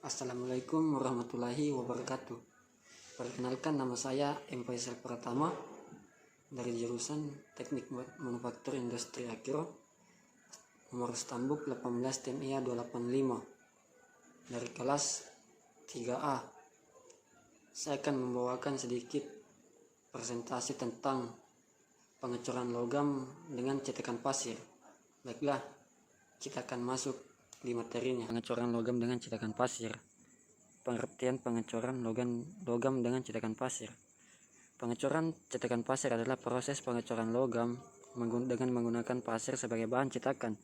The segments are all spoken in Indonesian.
Assalamualaikum warahmatullahi wabarakatuh. Perkenalkan, nama saya M. Faisal Pratama dari jurusan Teknik Manufaktur Industri Agro, nomor stambuk 18 TMIA 285 dari kelas 3A. Saya akan membawakan sedikit presentasi tentang pengecoran logam dengan cetakan pasir. Baiklah, kita akan masuk di materinya. Pengecoran logam dengan cetakan pasir. Pengertian pengecoran logam dengan cetakan pasir. Pengecoran cetakan pasir adalah proses pengecoran logam dengan menggunakan pasir sebagai bahan cetakan.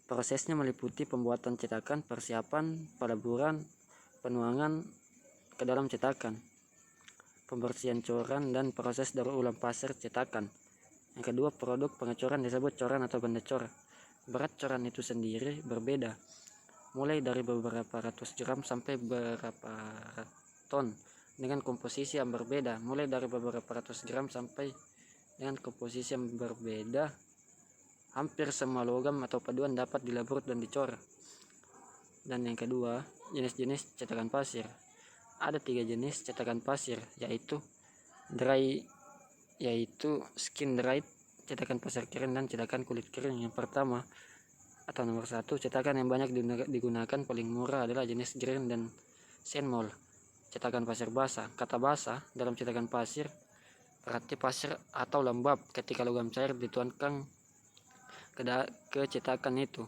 Prosesnya meliputi pembuatan cetakan, persiapan, peleburan, penuangan ke dalam cetakan, pembersihan coran, dan proses daur ulang pasir cetakan. Yang kedua, produk pengecoran disebut coran atau benda cor. Berat coran itu sendiri berbeda, mulai dari beberapa ratus gram sampai beberapa ton, dengan komposisi yang berbeda, mulai dari beberapa ratus gram sampai dengan komposisi yang berbeda. Hampir semua logam atau paduan dapat dilebur dan dicor. Dan yang kedua, jenis-jenis cetakan pasir. Ada 3 jenis cetakan pasir, yaitu skin dried, cetakan pasir kering, dan cetakan kulit kering. Yang pertama atau nomor 1, cetakan yang banyak digunakan paling murah adalah jenis green dan sandmol, cetakan pasir basah. Kata basah dalam cetakan pasir berarti pasir atau lembab ketika logam cair dituangkan ke cetakan itu.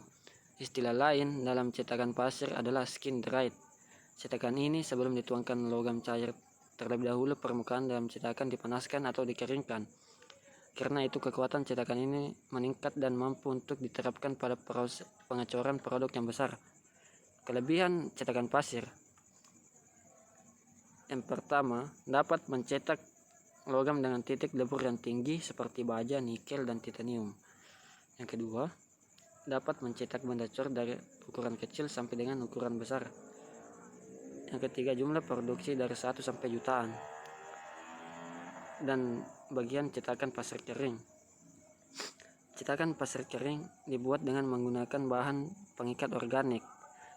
Istilah lain dalam cetakan pasir adalah skin dried. Cetakan ini sebelum dituangkan logam cair, terlebih dahulu permukaan dalam cetakan dipanaskan atau dikeringkan. Karena itu kekuatan cetakan ini meningkat dan mampu untuk diterapkan pada proses pengecoran produk yang besar. Kelebihan cetakan pasir. Yang pertama, dapat mencetak logam dengan titik lebur yang tinggi seperti baja, nikel, dan titanium. Yang kedua, dapat mencetak benda cor dari ukuran kecil sampai dengan ukuran besar. Yang ketiga, jumlah produksi dari 1 sampai jutaan. Dan bagian cetakan pasir kering. Cetakan pasir kering dibuat dengan menggunakan bahan pengikat organik,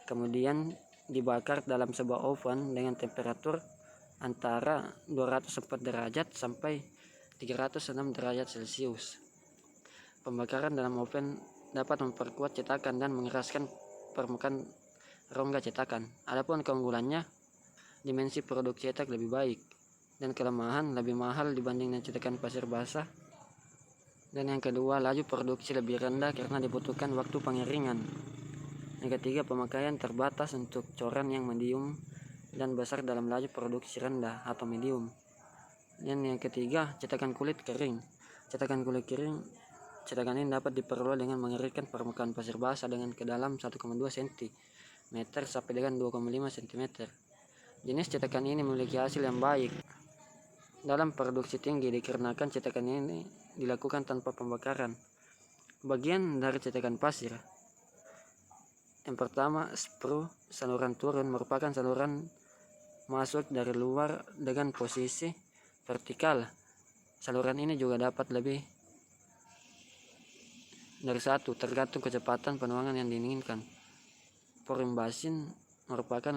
kemudian dibakar dalam sebuah oven dengan temperatur antara 204 derajat sampai 306 derajat Celcius. Pembakaran dalam oven dapat memperkuat cetakan dan mengeraskan permukaan rongga cetakan. Adapun keunggulannya, dimensi produk cetak lebih baik, dan kelemahan lebih mahal dibanding dengan cetakan pasir basah. Dan yang kedua, laju produksi lebih rendah karena dibutuhkan waktu pengeringan. Yang ketiga, pemakaian terbatas untuk coran yang medium dan besar dalam laju produksi rendah atau medium. Dan yang ketiga, cetakan kulit kering. Cetakan kulit kering, cetakan ini dapat diperoleh dengan mengeringkan permukaan pasir basah dengan ke dalam 1,2 cm sampai dengan 2,5 cm. Jenis cetakan ini memiliki hasil yang baik dalam produksi tinggi dikarenakan cetakan ini dilakukan tanpa pembakaran. Bagian dari cetakan pasir. Yang pertama, sprue saluran turun merupakan saluran masuk dari luar dengan posisi vertikal. Saluran ini juga dapat lebih dari 1 tergantung kecepatan penuangan yang diinginkan. Pouring basin merupakan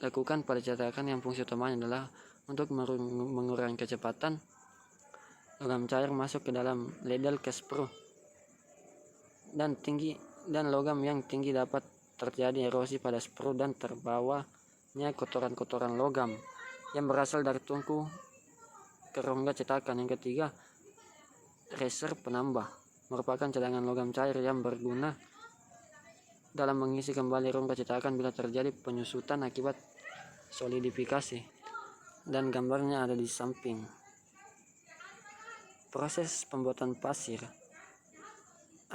lakukan pada cetakan yang fungsi utamanya adalah untuk mengurangi kecepatan logam cair masuk ke dalam ladle ke sprue dan logam yang tinggi dapat terjadi erosi pada sprue dan terbawanya kotoran-kotoran logam yang berasal dari tungku ke rongga cetakan. Yang ketiga, reserve penambah merupakan cadangan logam cair yang berguna dalam mengisi kembali rongga cetakan bila terjadi penyusutan akibat solidifikasi. Dan gambarnya ada di samping. Proses pembuatan pasir.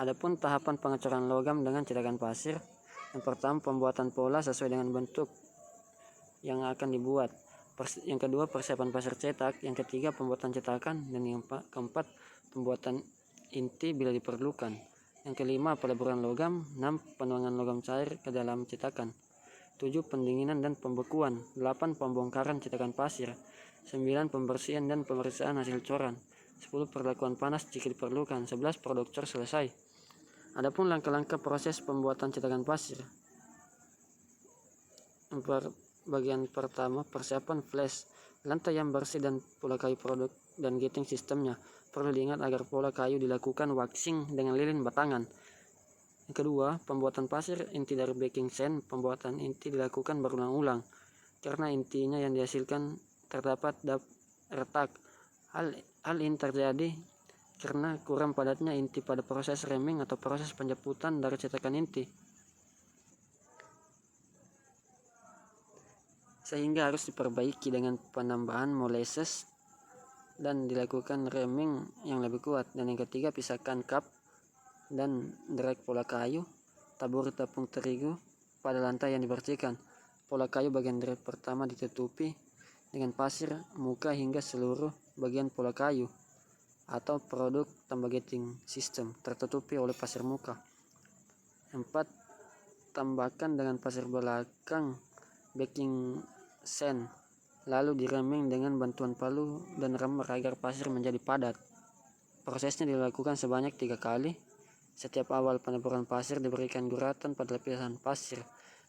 Adapun tahapan pengecoran logam dengan cetakan pasir. Yang pertama, pembuatan pola sesuai dengan bentuk yang akan dibuat. Yang kedua, persiapan pasir cetak. Yang ketiga, pembuatan cetakan. Dan yang keempat, pembuatan inti bila diperlukan. Yang kelima, peleburan logam. 6, penuangan logam cair ke dalam cetakan. 7, pendinginan dan pembekuan. 8, pembongkaran cetakan pasir. 9, pembersihan dan pemeriksaan hasil coran. 10, perlakuan panas jika diperlukan. 11, produk cor selesai. Adapun langkah-langkah proses pembuatan cetakan pasir. Bagian pertama, persiapan flash, lantai yang bersih dan pola kayu produk dan gating sistemnya. Perlu diingat agar pola kayu dilakukan waxing dengan lilin batangan. Yang kedua, pembuatan pasir inti dari backing sand. Pembuatan inti dilakukan berulang-ulang karena intinya yang dihasilkan terdapat retak. Hal ini terjadi karena kurang padatnya inti pada proses reming atau proses penjeputan dari cetakan inti, sehingga harus diperbaiki dengan penambahan molasses dan dilakukan reming yang lebih kuat. Dan yang ketiga, pisahkan cup dan drag pola kayu. Taburi tepung terigu pada lantai yang dibersihkan. Pola kayu bagian drag pertama ditutupi dengan pasir muka hingga seluruh bagian pola kayu atau produk tambah gating system tertutupi oleh pasir muka. 4. Tambahkan dengan pasir belakang backing sand, lalu direming dengan bantuan palu dan rammer agar pasir menjadi padat. Prosesnya dilakukan sebanyak 3 kali. Setiap awal penaburan pasir diberikan guratan pada lapisan pasir.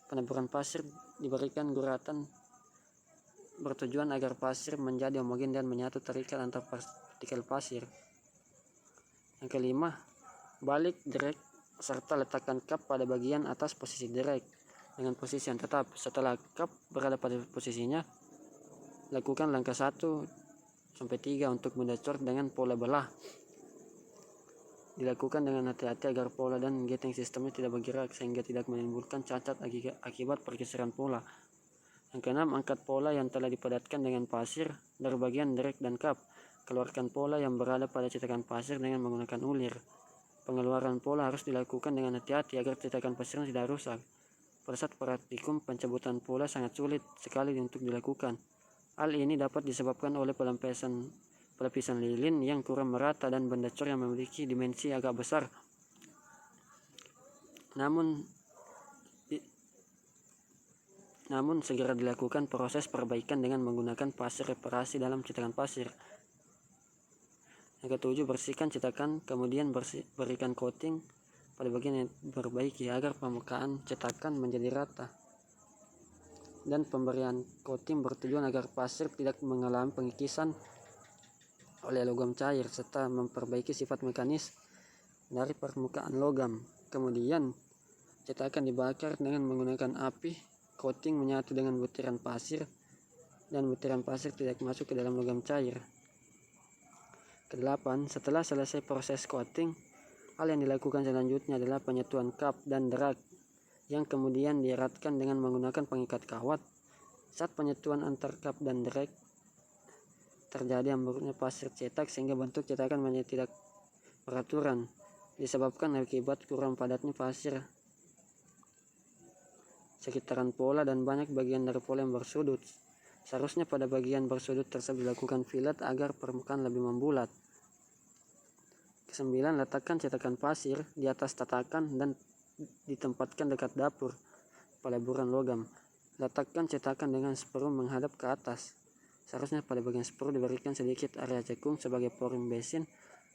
Penaburan pasir diberikan guratan bertujuan agar pasir menjadi homogen dan menyatu terikat antar partikel pasir. Yang kelima, balik drag serta letakkan cup pada bagian atas posisi drag dengan posisi yang tetap. Setelah cup berada pada posisinya, lakukan langkah 1-3 untuk mendacor dengan pola belah. Dilakukan dengan hati-hati agar pola dan gating sistemnya tidak bergerak sehingga tidak menimbulkan cacat akibat pergeseran pola. Yang keenam, angkat pola yang telah dipadatkan dengan pasir dari bagian drag dan cup. Keluarkan pola yang berada pada cetakan pasir dengan menggunakan ulir. Pengeluaran pola harus dilakukan dengan hati-hati agar cetakan pasirnya tidak rusak. Pada saat praktikum, pencabutan pola sangat sulit sekali untuk dilakukan. Hal ini dapat disebabkan oleh pelapisan lilin yang kurang merata dan benda cor yang memiliki dimensi agak besar. Namun segera dilakukan proses perbaikan dengan menggunakan pasir reparasi dalam cetakan pasir. Yang ketujuh, bersihkan cetakan, kemudian berikan coating pada bagian yang diperbaiki agar permukaan cetakan menjadi rata. Dan pemberian coating bertujuan agar pasir tidak mengalami pengikisan oleh logam cair serta memperbaiki sifat mekanis dari permukaan logam. Kemudian cetakan dibakar dengan menggunakan api. Coating menyatu dengan butiran pasir dan butiran pasir tidak masuk ke dalam logam cair. Kedelapan, setelah selesai proses coating, hal yang dilakukan selanjutnya adalah penyatuan cup dan drag yang kemudian dieratkan dengan menggunakan pengikat kawat. Saat penyatuan antar cup dan drag terjadi ambruknya pasir cetak sehingga bentuk cetakan menjadi tidak beraturan disebabkan akibat kurang padatnya pasir sekitaran pola dan banyak bagian dari pola yang bersudut. Seharusnya pada bagian bersudut tersebut dilakukan fillet agar permukaan lebih membulat. Kesembilan, letakkan cetakan pasir di atas tatakan dan ditempatkan dekat dapur peleburan logam. Letakkan cetakan dengan spru menghadap ke atas. Seharusnya pada bagian spru diberikan sedikit area cekung sebagai pouring basin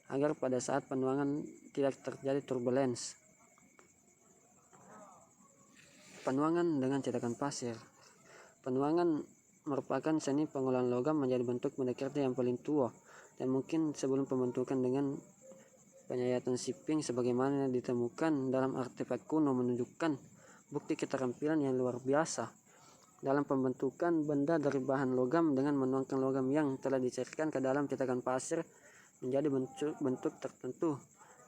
agar pada saat penuangan tidak terjadi turbulence. Penuangan dengan cetakan pasir. Penuangan merupakan seni pengolahan logam menjadi bentuk benda kerja yang paling tua dan mungkin sebelum pembentukan dengan penyayatan shipping sebagaimana ditemukan dalam artefak kuno menunjukkan bukti keterampilan yang luar biasa dalam pembentukan benda dari bahan logam dengan menuangkan logam yang telah dicairkan ke dalam cetakan pasir menjadi bentuk tertentu.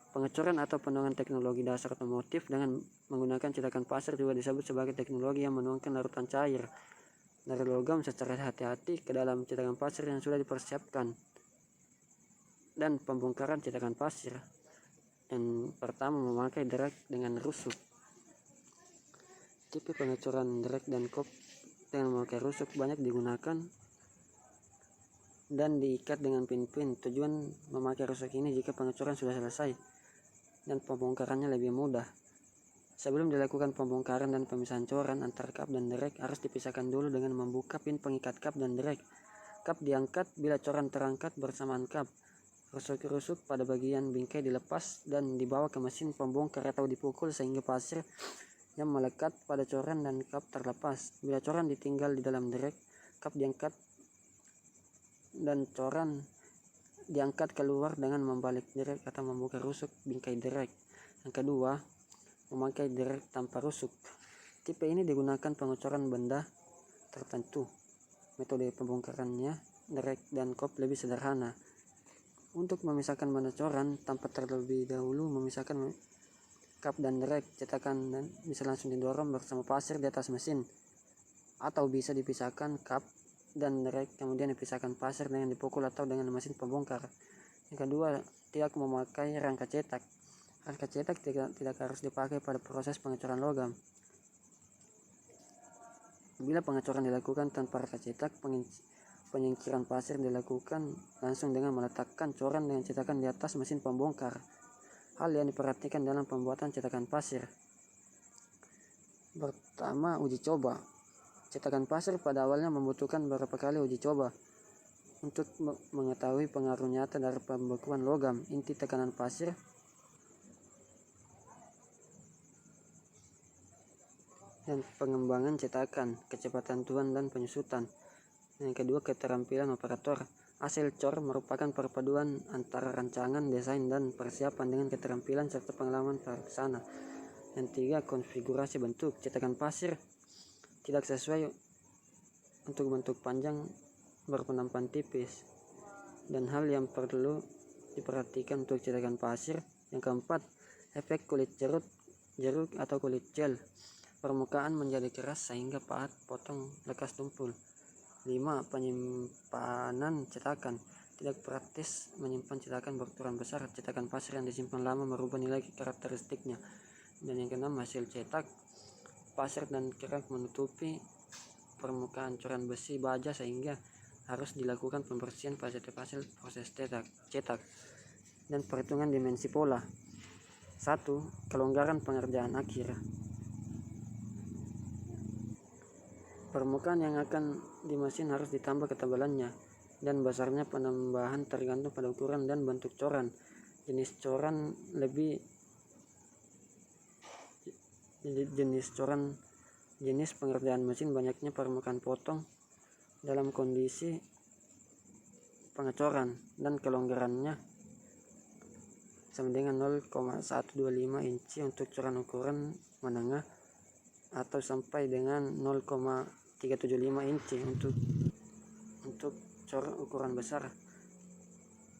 Pengecoran atau penuangan teknologi dasar otomotif dengan menggunakan cetakan pasir juga disebut sebagai teknologi yang menuangkan larutan cair dari logam secara hati-hati ke dalam cetakan pasir yang sudah dipersiapkan. Dan pembongkaran cetakan pasir. Yang pertama, memakai drag dengan rusuk. Tipe pengecoran drag dan kop dengan memakai rusuk banyak digunakan dan diikat dengan pin-pin. Tujuan memakai rusuk ini jika pengecoran sudah selesai dan pembongkarannya lebih mudah. Sebelum dilakukan pembongkaran dan pemisahan coran antar cup dan drag harus dipisahkan dulu dengan membuka pin pengikat cup dan drag. Cup diangkat bila coran terangkat bersamaan cup. Rusuk-rusuk pada bagian bingkai dilepas dan dibawa ke mesin pembongkar atau dipukul sehingga pasir yang melekat pada coran dan kap terlepas. Bila coran ditinggal di dalam derek, kap diangkat dan coran diangkat keluar dengan membalik derek atau membuka rusuk bingkai derek. Yang kedua, memakai derek tanpa rusuk. Tipe ini digunakan pengecoran benda tertentu. Metode pembongkarannya derek dan kop lebih sederhana. Untuk memisahkan benda coran, tanpa terlebih dahulu memisahkan kap dan derek, cetakan dan bisa langsung didorong bersama pasir di atas mesin, atau bisa dipisahkan kap dan derek kemudian dipisahkan pasir dengan dipukul atau dengan mesin pembongkar. Yang kedua, tidak memakai rangka cetak. Rangka cetak tidak harus dipakai pada proses pengecoran logam. Bila pengecoran dilakukan tanpa rangka cetak, penyingkiran pasir dilakukan langsung dengan meletakkan coran dengan cetakan di atas mesin pembongkar. Hal yang diperhatikan dalam pembuatan cetakan pasir. Pertama, uji coba. Cetakan pasir pada awalnya membutuhkan beberapa kali uji coba untuk mengetahui pengaruh nyata dari pembekuan logam, inti tekanan pasir, dan pengembangan cetakan, kecepatan tuan dan penyusutan. Yang kedua, keterampilan operator. Hasil cor merupakan perpaduan antara rancangan, desain, dan persiapan dengan keterampilan serta pengalaman pelaksana. Yang tiga, konfigurasi bentuk. Cetakan pasir tidak sesuai untuk bentuk panjang berpenampan tipis, dan hal yang perlu diperhatikan untuk cetakan pasir. Yang keempat, efek kulit jeruk atau kulit gel. Permukaan menjadi keras sehingga pahat potong lekas tumpul. 5. Penyimpanan cetakan. Tidak praktis menyimpan cetakan berukuran besar. Cetakan pasir yang disimpan lama merubah nilai karakteristiknya. Dan yang keenam, hasil cetak. Pasir dan kerak menutupi permukaan coran besi baja sehingga harus dilakukan pembersihan pada setiap hasil proses cetak. Dan perhitungan dimensi pola. 1. Kelonggaran pengerjaan akhir. Permukaan yang akan di mesin harus ditambah ketebalannya dan besarnya. Penambahan tergantung pada ukuran dan bentuk coran. Jenis pengerjaan mesin, banyaknya permukaan potong dalam kondisi pengecoran, dan kelonggarannya sama dengan 0,125 inci untuk coran ukuran menengah atau sampai dengan 0,375 inci untuk coran ukuran besar.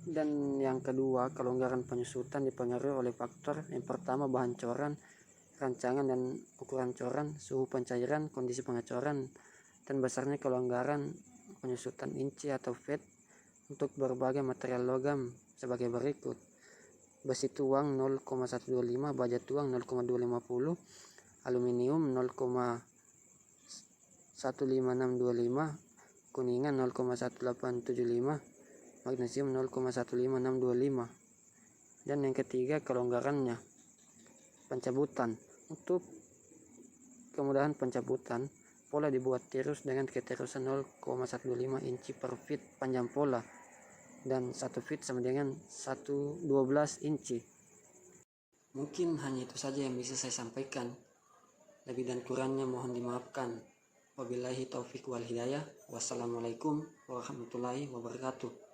Dan yang kedua, kelonggaran penyusutan dipengaruhi oleh faktor yang pertama, bahan coran, rancangan dan ukuran coran, suhu pencairan, kondisi pengecoran, dan besarnya kelonggaran penyusutan inci atau feet untuk berbagai material logam sebagai berikut: besi tuang 0,125, baja tuang 0,250, aluminium 0,15625, kuningan 0,1875, magnesium 0,15625. Dan yang ketiga, kelonggarannya. Pencabutan. Untuk kemudahan pencabutan, pola dibuat tirus dengan keterusan 0,125 inci per feet panjang pola, dan 1 feet sama dengan 112 inci. Mungkin hanya itu saja yang bisa saya sampaikan. Lebih dan kurangnya mohon dimaafkan. Wabillahi taufiq wal hidayah. Wassalamualaikum warahmatullahi wabarakatuh.